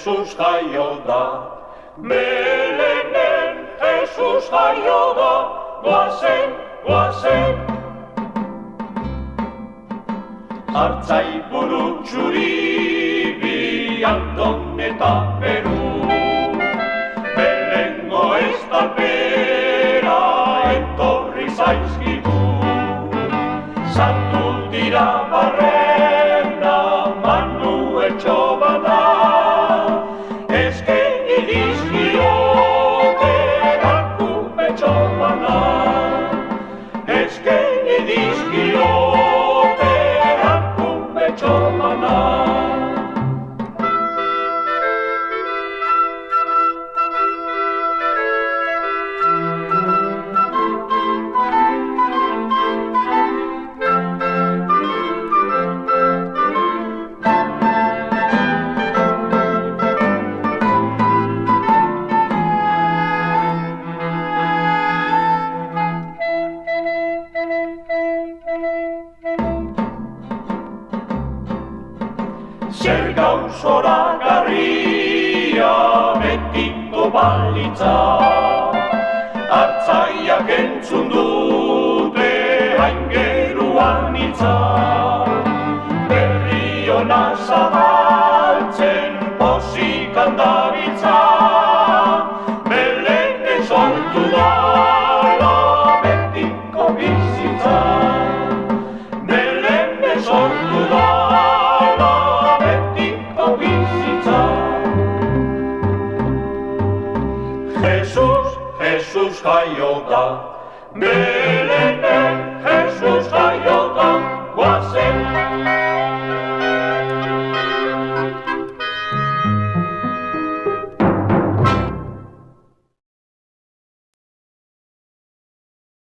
Jesus jaio da. Belenen Jesus jaio da, goazen, goazen. Artzai buru txuri bi Anton eta Peru. Belengo estalpera etorri zaizkigu. Sartu dira barrena Manuel Txobana. Eskeni dizkiote Rakume Txobana. Eskeni dizkiote Rakume Txobana. Zer gauzora garria betiko balitza, Artzaiak entzun dute aingeruan hitza. Berri ona zabaltzen pozik handaritza, Belenen sortu dala betiko bizitza. Belenen sortu dala betiko bizitza. Jesus jaio da.